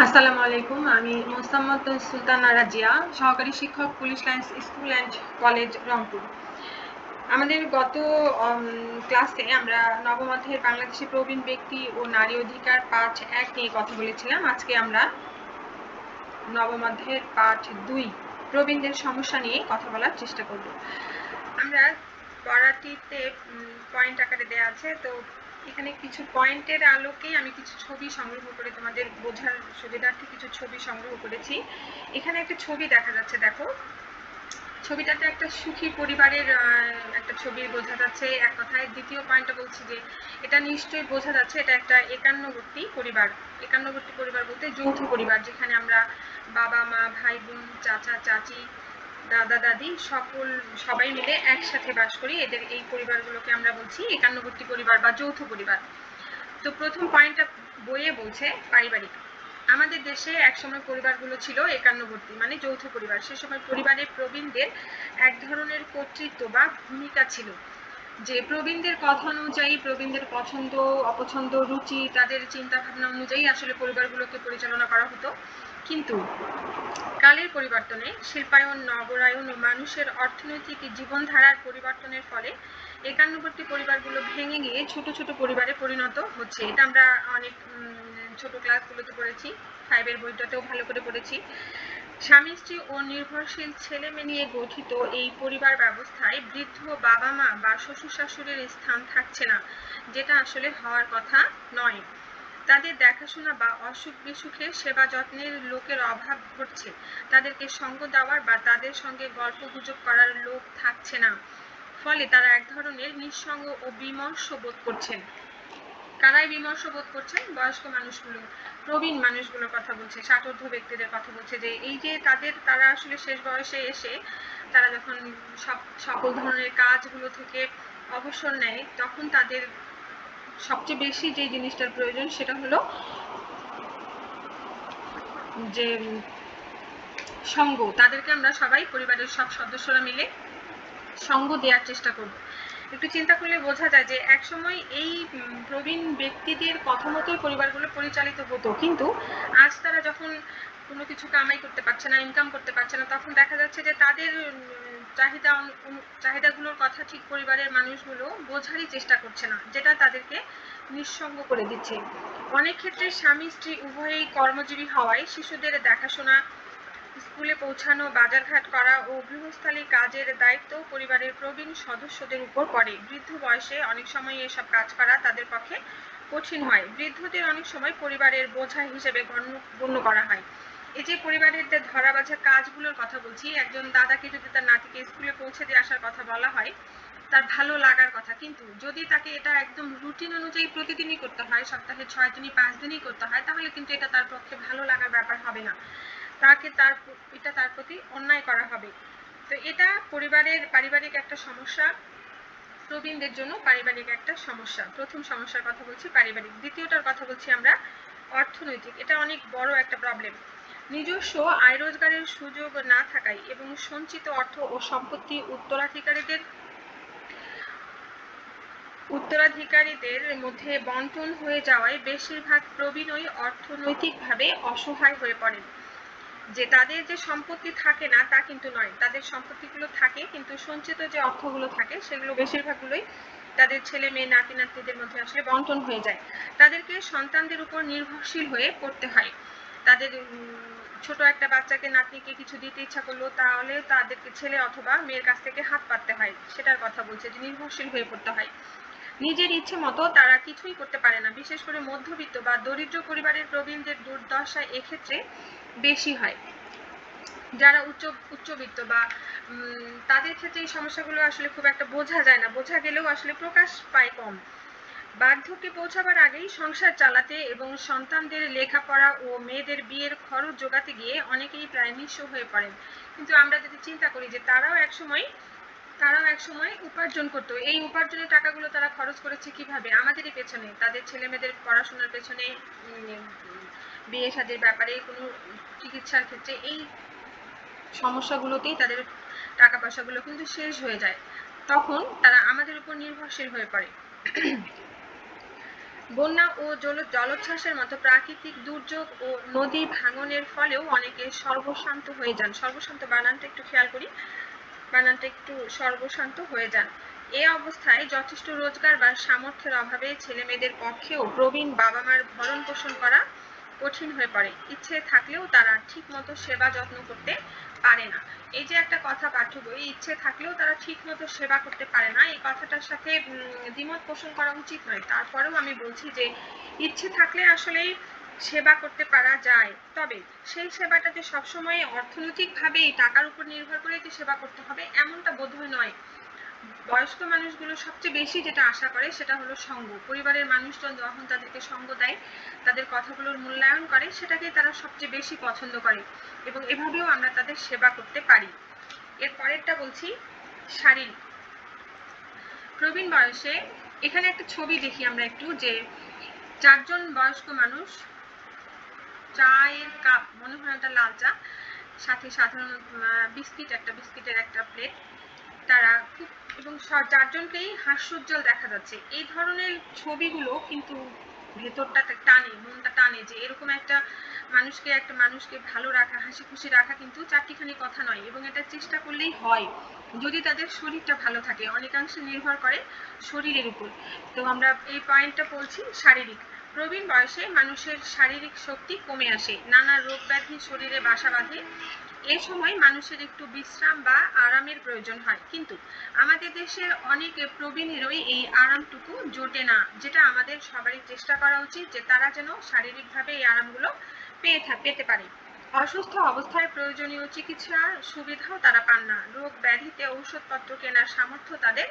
আসসালামু আলাইকুম। আমি মোসাম্মদ সুলতানা রাজিয়া, সহকারী শিক্ষক, police lines school and college, Rangpur. আমাদের গত ক্লাসে আমরা নবম অধ্যায়ের বাংলাদেশে প্রবীণ ব্যক্তি ও নারী অধিকার পাঠ 1 নিয়ে কথা বলেছিলাম। আজকে আমরা নবম অধ্যায়ের পাঠ 2 প্রবীণদের সমস্যা নিয়ে কথা বলার চেষ্টা করব। আমরা পড়াটিতে পয়েন্ট আকারে দেওয়া আছে, তো এখানে কিছু পয়েন্টের আলোকে আমি কিছু ছবি সংগ্রহ করে তোমাদের বোঝার সুবিধার্থে কিছু ছবি সংগ্রহ করেছি। এখানে একটা ছবি দেখা যাচ্ছে, দেখো ছবিটাতে একটা সুখী পরিবারের একটা ছবি বোঝা যাচ্ছে এক কথায়। দ্বিতীয় পয়েন্টটা বলছি যে এটা নিশ্চয়ই বোঝা যাচ্ছে এটা একটা একান্নবর্তী পরিবার। একান্নবর্তী পরিবার বলতে যৌথ পরিবার, যেখানে আমরা বাবা মা ভাই বোন চাচা চাচি দাদা দাদি সবাই মিলে একসাথে বাস করি। এদের এই পরিবারগুলোকে আমরা বলছি একান্নবর্তী পরিবার বা যৌথ পরিবার। তো প্রথম পয়েন্টটা বইয়ে বলছে পারিবারিক। আমাদের দেশে একসময় পরিবারগুলো ছিল একান্নবর্তী মানে যৌথ পরিবার। সে সময় পরিবারের প্রবীণদের এক ধরনের কর্তৃত্ব বা ভূমিকা ছিল, যে প্রবীণদের কথা অনুযায়ী, প্রবীণদের পছন্দ অপছন্দ রুচি তাদের চিন্তা ভাবনা অনুযায়ী আসলে পরিবারগুলোকে পরিচালনা করা হতো। কিন্তু কালের পরিবর্তনে, শিল্পায়ন, নগরায়ন ও মানুষের অর্থনৈতিক জীবনধারার পরিবর্তনের ফলে একান্নবর্তী পরিবারগুলো ভেঙে গিয়ে ছোট ছোট পরিবারে পরিণত হচ্ছে। এটা আমরা অনেক ছোট ক্লাসগুলোতে পড়েছি, 5 বইটাতেও ভালো করে পড়েছি। স্বামী স্ত্রী ও নির্ভরশীল ছেলে মেয়ে নিয়ে গঠিত এই পরিবার ব্যবস্থায় বৃদ্ধ বাবা মা বা শ্বশুর শাশুড়ির স্থান থাকছে না, যেটা আসলে হওয়ার কথা নয়। তাদের দেখাশোনা বা অসুখ বিসুখে সেবা যত্নের লোকের অভাব ঘটছে, তাদেরকে সঙ্গ দেওয়ার বা তাদের সঙ্গে গল্প গুজব করার লোক থাকছে না। ফলে তারা এক ধরনের নিঃসঙ্গ ও বিমর্ষ বোধ করছেন। কারাই বিমর্ষ বোধ করছেন? বয়স্ক মানুষগুলো, প্রবীণ মানুষগুলোর কথা বলছে, ষাটোর্ধ্ব ব্যক্তিদের কথা বলছে, যে এই যে তারা আসলে শেষ বয়সে এসে তারা যখন সকল ধরনের কাজগুলো থেকে অবসর নেয়, তখন তাদের সবচেয়ে বেশি যে জিনিসটার প্রয়োজন সেটা হলো যে সঙ্গ। তাদেরকে আমরা সবাই পরিবারের সব সদস্যরা মিলে সঙ্গ দেওয়ার চেষ্টা করব। একটু চিন্তা করলে বোঝা যায় যে একসময় এই প্রবীণ ব্যক্তিদের কথা মতোই পরিবারগুলো পরিচালিত হতো, কিন্তু আজ তারা যখন কোনো কিছু কামাই করতে পারছে না, ইনকাম করতে পারছে না, তখন দেখা যাচ্ছে যে তাদের চাহিদাগুলোর কথা ঠিক পরিবারের মানুষগুলো বোঝারই চেষ্টা করছে না, যেটা তাদেরকে নিঃসঙ্গ করে দিচ্ছে। অনেক ক্ষেত্রে স্বামী স্ত্রী উভয়েই কর্মজীবী হওয়ায় শিশুদের দেখাশোনা, স্কুলে পৌঁছানো, বাজারঘাট করা ও গৃহস্থালী কাজের দায়িত্ব পরিবারের প্রবীণ সদস্যদের উপর পড়ে। বৃদ্ধ বয়সে অনেক সময় এসব কাজ করা তাদের পক্ষে কঠিন হয়। বৃদ্ধদের অনেক সময় পরিবারের বোঝা হিসেবে গণ্য করা হয়। এই যে পরিবারের ধরা বাঁধা কাজগুলোর কথা বলছি, একজন দাদাকে যদি তার নাতিকে স্কুলে পৌঁছে দিয়ে আসার কথা বলা হয়, তার ভালো লাগার কথা, কিন্তু যদি তাকে এটা একদম রুটিন অনুযায়ী প্রতিদিনই করতে হয়, সপ্তাহে 6 দিনই 5 দিনই করতে হয়, তাহলে কিন্তু এটা তার পক্ষে ভালো লাগার ব্যাপার হবে না, এটা তার প্রতি অন্যায় করা হবে। তো এটা পারিবারিক একটা সমস্যা, প্রবীণদের জন্য পারিবারিক একটা সমস্যা। প্রথম সমস্যার কথা বলছি পারিবারিক। দ্বিতীয়টার কথা বলছি আমরা অর্থনৈতিক। এটা অনেক বড় একটা প্রবলেম। নিজস্ব আয় রোজগারের সুযোগ না থাকায় এবং সঞ্চিত অর্থ ও সম্পত্তি উত্তরাধিকারীদের মধ্যে বন্টন হয়ে যাওয়ায় বেশিরভাগ প্রবীণই অর্থনৈতিকভাবে অসহায় হয়ে পড়েন। যে তাদের যে সম্পত্তি থাকে না তা কিন্তু নয়, তাদের সম্পত্তিগুলো থাকে, কিন্তু সঞ্চিত যে অর্থগুলো থাকে সেগুলো বেশিরভাগগুলোই তাদের ছেলে মেয়ে নাতি নাতনিদের মধ্যে আসলে বন্টন হয়ে যায়। তাদেরকে সন্তানদের উপর নির্ভরশীল হয়ে পড়তে হয়। তাদের ছোট একটা বাচ্চাকে নাতনিকে কিছু দিতে ইচ্ছা করলো, তাহলে তাদেরকে ছেলে অথবা মেয়ের কাছ থেকে হাত পাততে হয়। সেটার কথা বলছে যে নির্ভরশীল হয়ে পড়তে হয়। নিজের ইচ্ছে মতো তারা কিছুই করতে পারে না। বিশেষ করে মধ্যবিত্ত বা দরিদ্র পরিবারের প্রবীণদের দুর্দশা এক্ষেত্রে বেশি হয়। যারা উচ্চবিত্ত বা তাদের ক্ষেত্রে এই সমস্যাগুলো আসলে খুব একটা বোঝা যায় না, বোঝা গেলেও আসলে প্রকাশ পায় কম। বার্ধক্যে পৌঁছাবার আগেই সংসার চালাতে এবং সন্তানদের লেখাপড়া ও মেয়েদের বিয়ের খরচ জোগাতে গিয়ে অনেকেই প্রায় নিঃস্ব হয়ে পড়েন। কিন্তু আমরা যদি চিন্তা করি যে তারাও একসময় উপার্জন করতো, এই উপার্জনের টাকাগুলো তারা খরচ করেছে কিভাবে? আমাদেরই পেছনে, তাদের ছেলে মেয়েদের পড়াশোনার পেছনে, বিয়ে শাদীর ব্যাপারে, কোনো চিকিৎসার ক্ষেত্রে, এই সমস্যাগুলোতেই তাদের টাকা পয়সাগুলো কিন্তু শেষ হয়ে যায়। তখন তারা আমাদের উপর নির্ভরশীল হয়ে পড়ে। বন্যা ও জলোচ্ছ্বাসের মতো প্রাকৃতিক দুর্যোগ ও নদী ভাঙনের ফলেও অনেকে সর্বশান্ত হয়ে যান। সর্বশান্ত বানানটা একটু খেয়াল করি, বানানটা একটু সর্বশান্ত হয়ে যান। এ অবস্থায় যথেষ্ট রোজগার বা সামর্থ্যের অভাবে ছেলে মেয়েদের পক্ষেও প্রবীণ বাবা মার ভরণ পোষণ করা কঠিন হয়ে পড়ে। ইচ্ছে থাকলেও তারা ঠিক মতো সেবা যত্ন করতে পারে না। এই যে একটা কথা পাঠ্য বই, ইচ্ছে থাকলেও তারা ঠিক মতো সেবা করতে পারে না, এই কথাটার সাথে দ্বিমত পোষণ করা উচিত নয়। তারপরেও আমি বলছি যে ইচ্ছে থাকলে আসলেই সেবা করতে পারা যায়, তবে সেই সেবাটা যে সবসময় অর্থনৈতিকভাবে টাকার উপর নির্ভর করে যে সেবা করতে হবে এমনটা বোধহয় নয়। বয়স্ক মানুষগুলো সবচেয়ে বেশি যেটা আশা করে সেটা হলো সঙ্গ। পরিবারের মানুষজন যখন তাদেরকে সঙ্গ দেয়, তাদের কথাগুলোর মূল্যায়ন করে, সেটাকে তারা সবচেয়ে বেশি পছন্দ করে এবং এভাবেও আমরা তাদের সেবা করতে পারি। এর পরেরটা বলছি শারীরিক। প্রবীণ বয়সে এখানে একটা ছবি দেখি আমরা একটু, যে 4 জন বয়স্ক মানুষ, চায়ের কাপ, মনে হয় ওটা লাল চা, সাথে সাধারণ বিস্কিটের একটা প্লেট, তারা খুব, এবং 4 জনকেই হাস্যোজ্জ্বল দেখা যাচ্ছে। এই ধরনের ছবিগুলো কিন্তু ভেতরটা টানে, মনটা টানে, যে এরকম একটা মানুষকে ভালো রাখা, হাসি খুশি রাখা কিন্তু চারটিখানি কথা নয়, এবং এটা চেষ্টা করলেই হয় যদি তাদের শরীরটা ভালো থাকে। অনেকাংশে নির্ভর করে শরীরের উপর। তো আমরা এই পয়েন্টটা বলছি শারীরিক। প্রবীণ বয়সে মানুষের শারীরিক শক্তি কমে আসে, নানা রোগ ব্যাধি শরীরে বাসা বাঁধে। এ সময় মানুষের একটু বিশ্রাম বা আরামের প্রয়োজন হয়, কিন্তু আমাদের দেশের অনেক প্রবীণেরই এই আরামটুকু জোটে না, যেটা আমাদের সবারই চেষ্টা করা উচিত যে তারা যেন শারীরিকভাবে এই আরামগুলো পেতে পারে। অসুস্থ অবস্থায় প্রয়োজনীয় চিকিৎসার সুবিধাও তারা পান না, রোগ ব্যাধিতে ঔষধপত্র কেনার সামর্থ্য তাদের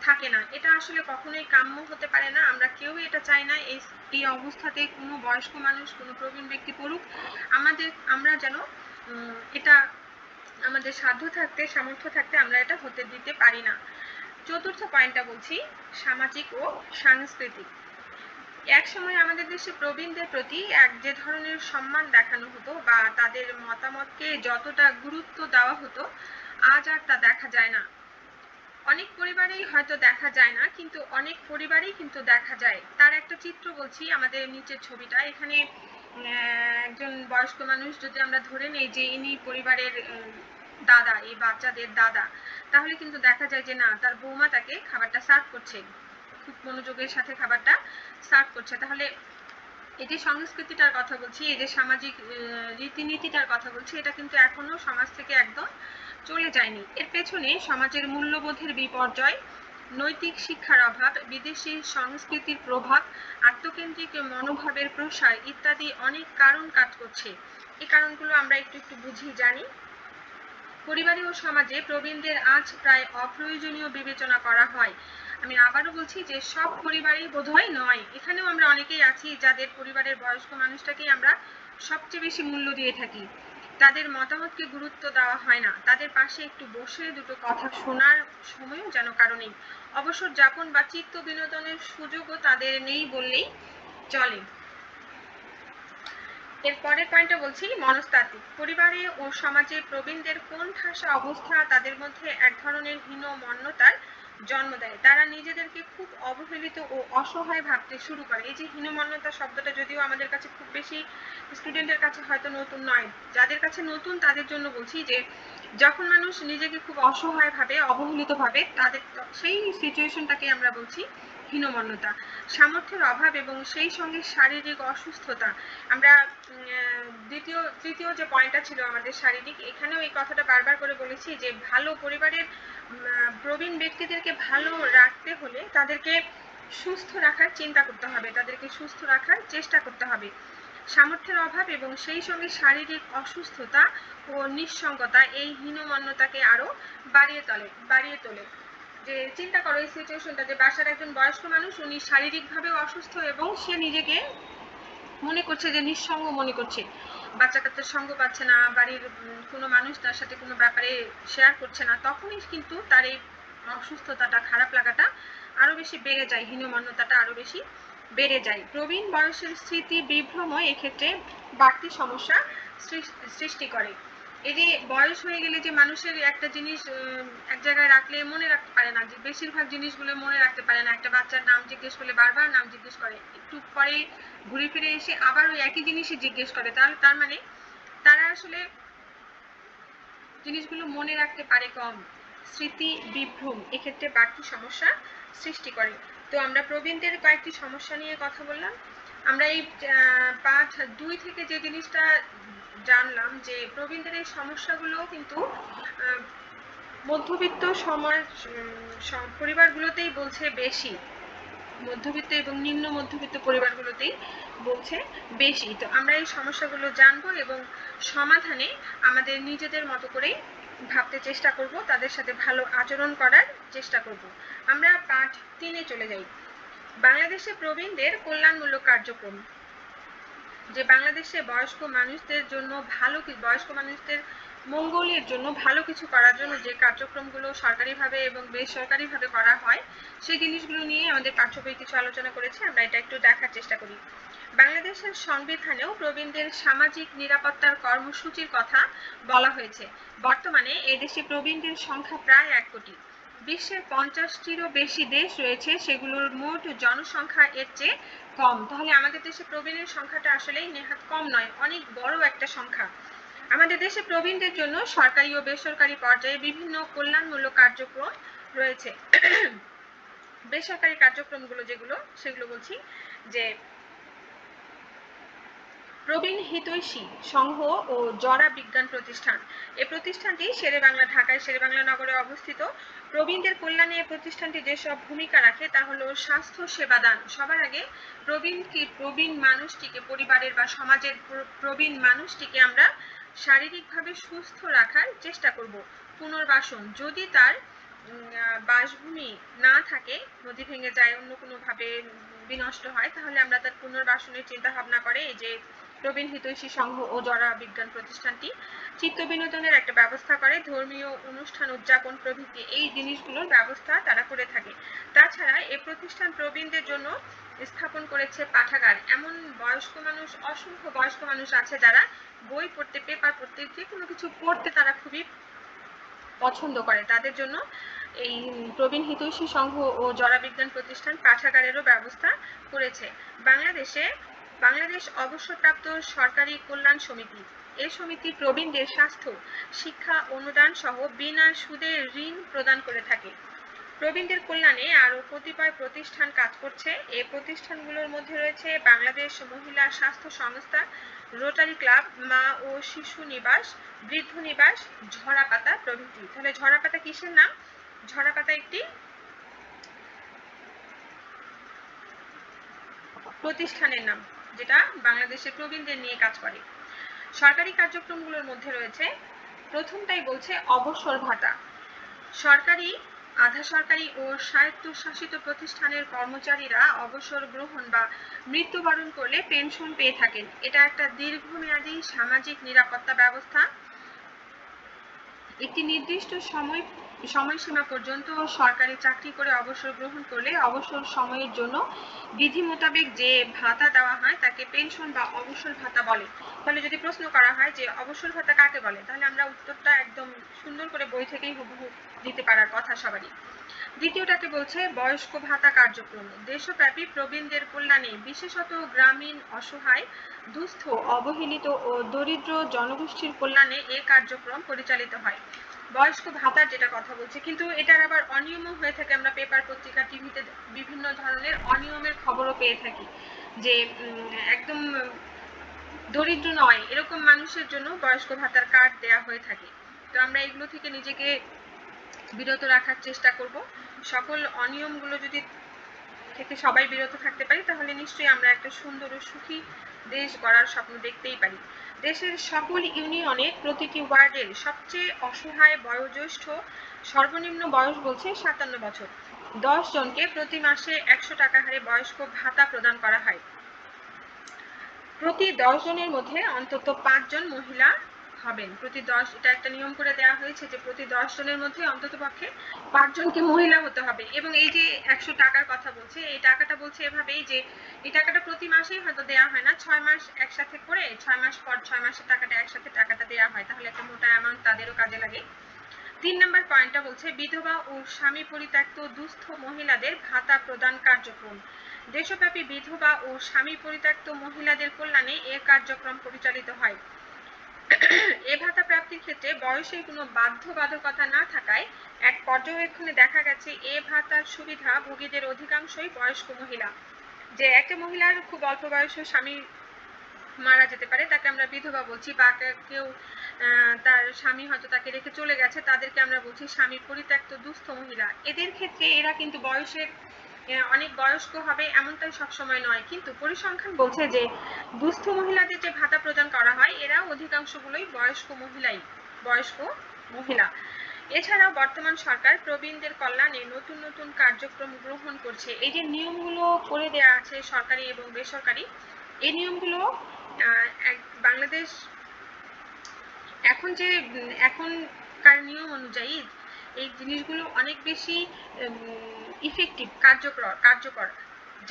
থাকে না। এটা আসলে কখনোই কাম্য হতে পারে না। আমরা কেউই এটা চাই না এই অবস্থাতে কোনো বয়স্ক মানুষ, কোনো প্রবীণ ব্যক্তি পড়ুক। আমরা যেন এটা আমাদের সাধ্য থাকতে, সামর্থ্য থাকতে আমরা এটা হতে দিতে পারি না। চতুর্থ পয়েন্টটা বলছি সামাজিক ও সাংস্কৃতিক। এক সময় আমাদের দেশে প্রবীণদের প্রতি যে ধরনের সম্মান দেখানো হতো বা তাদের মতামতকে যতটা গুরুত্ব দেওয়া হতো, আজ আর তা দেখা যায় না। অনেক পরিবারেই হয়তো দেখা যায় না, কিন্তু অনেক পরিবারেই কিন্তু দেখা যায়। তার একটা চিত্র বলছি, আমাদের নিচের ছবিটা, এখানে একজন বয়স্ক মানুষ যদি আমরা ধরে নেই যে ইনি পরিবারের দাদা, এই বাচ্চাদের দাদা, তাহলে কিন্তু দেখা যায় যে না, তার বৌমা তাকে খাবারটা সার্ভ করছে, খুব মনোযোগের সাথে খাবারটা সার্ভ করছে। তাহলে এই যে সংস্কৃতিটার কথা বলছি, এই যে সামাজিক রীতিনীতিটার কথা বলছি, এটা কিন্তু এখনো সমাজ থেকে একদম চলে যায়নি। এর পেছনে সমাজের মূল্যবোধের বিপর্যয়, নৈতিক শিক্ষার অভাব, বিদেশি সংস্কৃতির প্রভাব, আত্মকেন্দ্রিক মনোভাবের প্রসার ইত্যাদি অনেক কারণ কাজ করছে। এই কারণগুলো আমরা একটু বুঝি জানি। পরিবারে ও সমাজে প্রবীণদের আজ প্রায় অপ্রয়োজনীয় বিবেচনা করা হয়। আমি আবারও বলছি যে সব পরিবারেই বোধহয় নয়, এখানেও আমরা অনেকেই আছি যাদের পরিবারের বয়স্ক মানুষটাকেই আমরা সবচেয়ে বেশি মূল্য দিয়ে থাকি। তাদের মতামতকে গুরুত্ব দেওয়া হয় না, তাদের পাশে একটু বসে দুটো কথা শোনার সময়ও যেন কারো নেই। অবসর যাপন বা চিত্ত বিনোদনের সুযোগও তাদের নেই বললেই চলে। এর পরের পয়েন্টটা বলছি মনস্তাত্ত্বিক। পরিবারে ও সমাজে প্রবীণদের কোন ঠাসা অবস্থা তাদের মধ্যে এক ধরনের হীনমন্যতার জন্ম দেয়। তারা নিজেদেরকে খুব অবহেলিত ও অসহায় ভাবতে শুরু করে। এই যে হীনমন্যতা শব্দটা যদিও আমাদের কাছে খুব বেশি স্টুডেন্টের কাছে হয়তো নতুন নয়, যাদের কাছে নতুন তাদের জন্য বলছি যে যখন মানুষ নিজেকে খুব অসহায় ভাবে, অবহেলিত ভাবে, তাদের সেই সিচুয়েশনটাকে আমরা বলছি হীনমন্যতা। সামর্থ্যের অভাব এবং সেই সঙ্গে শারীরিক অসুস্থতা। আমরা তৃতীয় যে পয়েন্টটা ছিল আমাদের শারীরিক, এখানেও এই কথাটা বারবার করে বলেছি যে ভালো পরিবারের প্রবীণ ব্যক্তিদেরকে ভালো রাখতে হলে তাদেরকে সুস্থ রাখার চিন্তা করতে হবে, তাদেরকে সুস্থ রাখার চেষ্টা করতে হবে। সামর্থ্যের অভাব এবং সেই সঙ্গে শারীরিক অসুস্থতা ও নিঃসঙ্গতা এই হীনমন্যতাকে আরো বাড়িয়ে তোলে। যে চিন্তা করো এই সিচুয়েশনটা, যে বাসার একজন বয়স্ক মানুষ, উনি শারীরিকভাবে অসুস্থ এবং সে নিজেকে মনে করছে যে নিঃসঙ্গ মনে করছে, বাচ্চা কাচ্চার সঙ্গ পাচ্ছে না, বাড়ির কোনো মানুষ তার সাথে কোনো ব্যাপারে শেয়ার করছে না, তখনই কিন্তু তার এই অসুস্থতাটা, খারাপ লাগাটা আরো বেশি বেড়ে যায়, হীনমন্যতাটা আরো বেশি বেড়ে যায়। প্রবীণ বয়সের স্মৃতি বিভ্রম এক্ষেত্রে বাড়তি সমস্যা সৃষ্টি করে। এই যে বয়স হয়ে গেলে যে মানুষের একটা জিনিস এক জায়গায় রাখলে মনে রাখতে পারে না, যে বেশিরভাগ জিনিসগুলো মনে রাখতে পারে না। একটা বাচ্চার নাম জিজ্ঞেস করলে বারবার নাম জিজ্ঞেস করে, একটু পরে ঘুরে ফিরে এসে আবার ওই একই জিনিসই জিজ্ঞেস করে, তার মানে তারা আসলে জিনিসগুলো মনে রাখতে পারে কম। স্মৃতি বিভ্রম এক্ষেত্রে বাড়তি সমস্যা সৃষ্টি করে। তো আমরা প্রবীণদের কয়েকটি সমস্যা নিয়ে কথা বললাম। আমরা এই পাঠ 2 থেকে যে জিনিসটা জানলাম যে প্রবীণদের এই সমস্যাগুলো কিন্তু মধ্যবিত্ত সমাজ পরিবারগুলোতেই বলছে বেশি, মধ্যবিত্ত এবং নিম্ন মধ্যবিত্ত পরিবারগুলোতেই বলছে বেশি। তো আমরা এই সমস্যাগুলো জানবো এবং সমাধানে আমাদের নিজেদের মতো করেই ভাবতে চেষ্টা করব, তাদের সাথে ভালো আচরণ করার চেষ্টা করব। আমরা পাঠ 3-এ চলে যাই। বাংলাদেশে প্রবীণদের কল্যাণমূলক কার্যক্রম। যে বাংলাদেশে বয়স্ক মানুষদের জন্য বয়স্ক মানুষদের মঙ্গলের জন্য ভালো কিছু করার জন্য যে কার্যক্রমগুলো সরকারিভাবে এবং বেসরকারিভাবে করা হয়, সেই জিনিসগুলো নিয়ে আমাদের পাঠ্য বই কিছু আলোচনা করেছে। আমরা এটা একটু দেখার চেষ্টা করি। বাংলাদেশের সংবিধানেও প্রবীণদের সামাজিক নিরাপত্তার কর্মসূচির কথা বলা হয়েছে। বর্তমানে এদেশে প্রবীণদের সংখ্যা প্রায় 1 কোটি। বিশ্বের 50টিরও বেশি দেশ রয়েছে, সেগুলোর মোট জনসংখ্যা এর চেয়ে কম। তাহলে আমাদের দেশে প্রবীণের সংখ্যাটা আসলেই নেহাত কম নয়, অনেক বড় একটা সংখ্যা। আমাদের দেশে প্রবীণদের জন্য সরকারি ও বেসরকারি পর্যায়ে বিভিন্ন কল্যাণমূলক কার্যক্রম রয়েছে। বেসরকারি কার্যক্রমগুলো সেগুলো বলছি যে প্রবীণ হিতৈষী সংঘ ও জরা বিজ্ঞান প্রতিষ্ঠান। এই প্রতিষ্ঠানটি শেরেবাংলা, ঢাকায় শেরেবাংলা নগরে অবস্থিত। প্রবীণদের কল্যাণে এই প্রতিষ্ঠানটি যেসব ভূমিকা রাখে তা হলো স্বাস্থ্য সেবা দান। সবার আগে প্রবীণ মানুষটিকে, পরিবারের বা সমাজের প্রবীণ মানুষটিকে আমরা শারীরিকভাবে সুস্থ রাখার চেষ্টা করব। পুনর্বাসন, যদি তার বাসভূমি না থাকে, নদী ভেঙে যায়, অন্য কোনো ভাবে বিনষ্ট হয়, তাহলে আমরা তার পুনর্বাসনের চিন্তা ভাবনা করে এই যে প্রবীণ হিতৈষী সংঘ ও জরা বিজ্ঞান প্রতিষ্ঠানটি চিত্ত বিনোদনের একটা ব্যবস্থা করে, ধর্মীয় অনুষ্ঠান উদযাপন প্রভৃতি এই জিনিসগুলোর ব্যবস্থা তারা করে থাকে। তাছাড়া এই প্রতিষ্ঠান প্রবীণদের জন্য স্থাপন করেছে পাঠাগার। এমন অসংখ্য বয়স্ক মানুষ আছে যারা বই পড়তে, পেপার পড়তে, যে কোনো কিছু পড়তে তারা খুবই পছন্দ করে। তাদের জন্য এই প্রবীণ হিতৈষী সংঘ ও জরা বিজ্ঞান প্রতিষ্ঠান পাঠাগারেরও ব্যবস্থা করেছে। বাংলাদেশ অবসরপ্রাপ্ত সরকারি কল্যাণ সমিতি। এই সমিতি প্রবীণদের স্বাস্থ্য, শিক্ষা, অনুদান সহ বিনা সুদে ঋণ প্রদান করে থাকে। প্রবীণদের কল্যাণে আরো কতিপয় প্রতিষ্ঠান কাজ করছে। এই প্রতিষ্ঠানগুলোর মধ্যে রয়েছে বাংলাদেশ মহিলা স্বাস্থ্য সংস্থা, রোটারি ক্লাব, মা ও শিশু নিবাস, বৃদ্ধ নিবাস, ঝরাপাতা প্রভৃতি। তাহলে ঝরাপাতা কিসের নাম? ঝরাপাতা একটি প্রতিষ্ঠানের নাম, যেটা বাংলাদেশের প্রবীণদের নিয়ে কাজ করে। সরকারি কার্যক্রমগুলোর মধ্যে রয়েছে, প্রথমটাই বলছে অবসর ভাতা। সরকারি, আধা সরকারি ও স্বায়ত্তশাসিত প্রতিষ্ঠানের কর্মচারীরা অবসর গ্রহণ বা মৃত্যুবরণ করলে পেনশন পেয়ে থাকেন। এটা একটা দীর্ঘমেয়াদী সামাজিক নিরাপত্তা ব্যবস্থা। একটি নির্দিষ্ট সময়সীমা পর্যন্ত সরকারি চাকরি করে অবসর গ্রহণ করলে অবসর সময়ের জন্য বিধি মোতাবেক যে ভাতা দেওয়া হয় তাকে পেনশন বা অবসর ভাতা বলে। তাহলে যদি প্রশ্ন করা হয় যে অবসর ভাতা কাকে বলে, তাহলে আমরা উত্তরটা একদম সুন্দর করে বই থেকেই হুবহু দিতে পারার কথা সবারই। দ্বিতীয়টাকে বলছে বয়স্ক ভাতা কার্যক্রম। দেশব্যাপী প্রবীণদের কল্যাণে, বিশেষত গ্রামীণ, অসহায়, দুস্থ, অবহেলিত ও দরিদ্র জনগোষ্ঠীর কল্যাণে এই কার্যক্রম পরিচালিত হয়। বয়স্ক ভাতার যেটা কথা বলছে, কিন্তু এটার আবার অনিয়মও হয়ে থাকে। আমরা পেপার, পত্রিকা, টিভিতে বিভিন্ন ধরনের অনিয়মের খবরও পেয়ে থাকি যে একদম দরিদ্র নয় এরকম মানুষের জন্য বয়স্ক ভাতার কার্ড দেয়া হয়ে থাকে। তো আমরা এগুলো থেকে নিজেকে বিরত রাখার চেষ্টা করব। সকল অনিয়মগুলো যদি থেকে সবাই বিরত থাকতে পারি, তাহলে নিশ্চয়ই আমরা একটা সুন্দর ও সুখী দেশ গড়ার স্বপ্ন দেখতেই পারি। দেশের সকল ইউনিয়নে প্রতিটি ওয়ার্ডের সবচেয়ে অসহায় বয়োজ্যেষ্ঠ সর্বনিম্ন বয়স বলছে 57 বছর। 10 জনকে প্রতি মাসে 100 টাকা হারে বয়স্ক ভাতা প্রদান করা হয়। প্রতি 10 জনের মধ্যে অন্তত 5 জন মহিলা হবেন। এটা একটা নিয়ম করে দেওয়া হয়েছে যে প্রতি 10 জনের মধ্যে অন্ততপক্ষে 5 জনকে মহিলা হতে হবে। এবং এই যে 100 টাকার কথা বলছে, এই টাকাটা বলছে এভাবেই যে এই টাকাটা প্রতি মাসেই হয়তো দেওয়া হয় না, 6 মাস একসাথে করে 6 মাস পর 6 মাসের টাকাটা একসাথে টাকাটা দেওয়া হয়, তাহলে একটা মোটা অ্যামাউন্ট তাদেরও কাজে লাগে। 3 নম্বর পয়েন্টটা বলছে বিধবা ও স্বামী পরিত্যক্ত দুস্থ মহিলাদের ভাতা প্রদান কার্যক্রম। দেশব্যাপী বিধবা ও স্বামী পরিত্যক্ত মহিলাদের কল্যাণে এ কার্যক্রম পরিচালিত হয়। এ ভাতা প্রাপ্তির ক্ষেত্রে বয়সের কোনো বাধ্যবাধকতা না থাকায় এক পর্যবেক্ষণে দেখা গেছে এ ভাতার সুবিধা ভোগীদের অধিকাংশই বয়স্ক মহিলা। যে একটা মহিলার খুব অল্প বয়সে স্বামী মারা যেতে পারে, তাকে আমরা বিধবা বলছি, বা কেউ তার স্বামী হয়তো তাকে রেখে চলে গেছে, তাদেরকে আমরা বলছি স্বামী পরিত্যক্ত দুস্থ মহিলা। এদের ক্ষেত্রে এরা কিন্তু বয়সের অনেক বয়স্ক হবে এমনটাই সবসময় নয়, কিন্তু পরিসংখ্যান বলছে যে দুস্থ মহিলাদের যে ভাতা প্রদান করা হয় এরা অধিকাংশগুলোই বয়স্ক মহিলা। এছাড়াও বর্তমান সরকার প্রবীণদের কল্যাণে নতুন নতুন কার্যক্রম গ্রহণ করছে। এই যে নিয়মগুলো করে দেওয়া আছে সরকারি এবং বেসরকারি, এই নিয়মগুলো বাংলাদেশ এখনকার নিয়ম অনুযায়ী এই জিনিসগুলো অনেক বেশি ইফেক্টিভ, কার্যকর।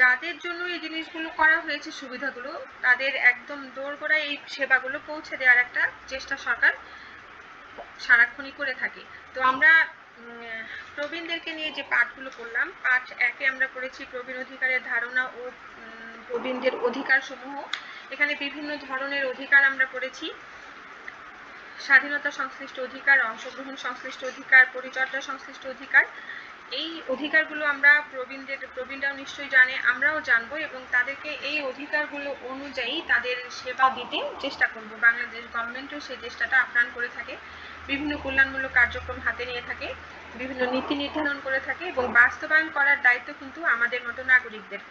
যাদের জন্য এই জিনিসগুলো করা হয়েছে সুবিধাগুলো, তাদের একদম দোরগোড়ায় এই সেবাগুলো পৌঁছে দেওয়ার একটা চেষ্টা সরকার সারাক্ষণই করে থাকে। তো আমরা প্রবীণদেরকে নিয়ে যে পাঠগুলো করলাম, পাঠ 1-এ আমরা পড়েছি প্রবীণ অধিকারের ধারণা ও প্রবীণদের অধিকার সমূহ। এখানে বিভিন্ন ধরনের অধিকার আমরা পড়েছি। স্বাধীনতা সংশ্লিষ্ট অধিকার, অংশগ্রহণ সংশ্লিষ্ট অধিকার, পরিচর্যা সংশ্লিষ্ট অধিকার। এই অধিকারগুলো আমরা প্রবীণরাও নিশ্চয়ই জানে, আমরাও জানবো, এবং তাদেরকে এই অধিকারগুলো অনুযায়ী তাদের সেবা দিতে চেষ্টা করব। বাংলাদেশ গভর্নমেন্টও সেই চেষ্টাটা আপ্রাণ করে থাকে, বিভিন্ন কল্যাণমূলক কার্যক্রম হাতে নিয়ে থাকে, বিভিন্ন নীতি নির্ধারণ করে থাকে, এবং বাস্তবায়ন করার দায়িত্ব কিন্তু আমাদের মতো নাগরিকদের।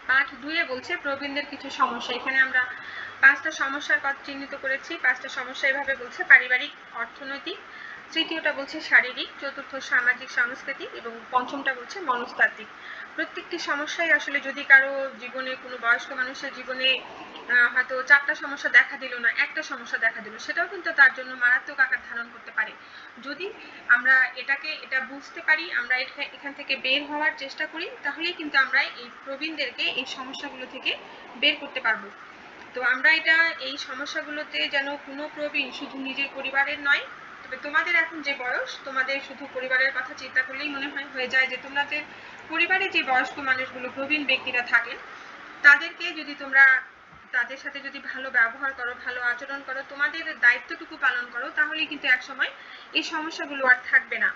পাঠ 2-এ বলছে প্রবীণদের কিছু সমস্যা। এখানে আমরা 5টা সমস্যার কথা চিহ্নিত করেছি। 5টা সমস্যা এভাবে বলছে: পারিবারিক, অর্থনৈতিক, তৃতীয়টা বলছে শারীরিক, চতুর্থ সামাজিক সাংস্কৃতিক, এবং পঞ্চমটা বলছে মনস্তাত্ত্বিক। প্রত্যেকটি সমস্যাই আসলে যদি কারো জীবনে, কোনো বয়স্ক মানুষের জীবনে হয়তো 4টা সমস্যা দেখা দিল না, একটা সমস্যা দেখা দিল, সেটাও কিন্তু তার জন্য মারাত্মক আকার ধারণ করতে পারে। যদি আমরা এটা বুঝতে পারি, আমরা এখান থেকে বের হওয়ার চেষ্টা করি, তাহলেই কিন্তু আমরা এই প্রবীণদেরকে এই সমস্যাগুলো থেকে বের করতে পারবো। তো আমরা এই সমস্যাগুলোতে যেন কোনো প্রবীণ শুধু নিজের পরিবারের নয়, তবে তোমাদের এখন যে বয়স, তোমাদের শুধু পরিবারের কথা চিন্তা করলেই মনে হয়ে যায় যে তোমাদের পরিবারে যে বয়স্ক মানুষগুলো, প্রবীণ ব্যক্তিরা থাকেন, তাদের সাথে যদি ভালো ব্যবহার করো, ভালো আচরণ করো, তোমাদের দায়িত্বটুকু পালন করো, তাহলেই কিন্তু একসময় এই সমস্যাগুলো আর থাকবে না।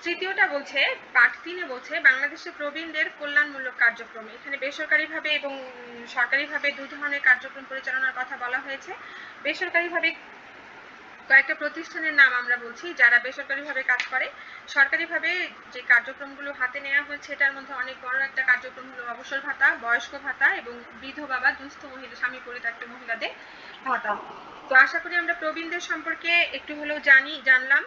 তৃতীয়টা বলছে, পাঠ 3-এ বলছে বাংলাদেশের প্রবীণদের কল্যাণমূলক কার্যক্রম। এখানে বেসরকারিভাবে এবং সরকারিভাবে 2 ধরনের কার্যক্রম পরিচালনার কথা বলা হয়েছে। বেসরকারিভাবে কয়েকটা প্রতিষ্ঠানের নাম আমরা বলছি যারা বেসরকারিভাবে কাজ করে। সরকারিভাবে যে কার্যক্রমগুলো হাতে নেওয়া হয়েছে, এটার মধ্যে অনেক বড় একটা কার্যক্রম হলো অবসর ভাতা, বয়স্ক ভাতা, এবং বিধবা বা দুস্থ মহিলা, স্বামী পরিত্যক্ত মহিলাদের ভাতা। তো আশা করি আমরা প্রবীণদের সম্পর্কে একটু হলেও জানলাম।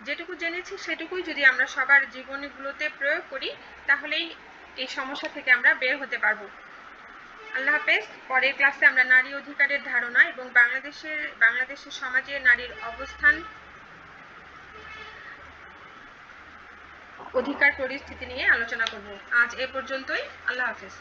যেটুকু জেনেছি সেটুকুই যদি আমরা সবার জীবনগুলোতে প্রয়োগ করি, তাহলেই এই সমস্যা থেকে আমরা বের হতে পারবো। আল্লাহ হাফেজ। পরের ক্লাসে আমরা নারী অধিকারের ধারণা এবং বাংলাদেশের সমাজে নারীর অবস্থান, অধিকার, পরিস্থিতি নিয়ে আলোচনা করব। আজ এ পর্যন্তই। আল্লাহ হাফেজ।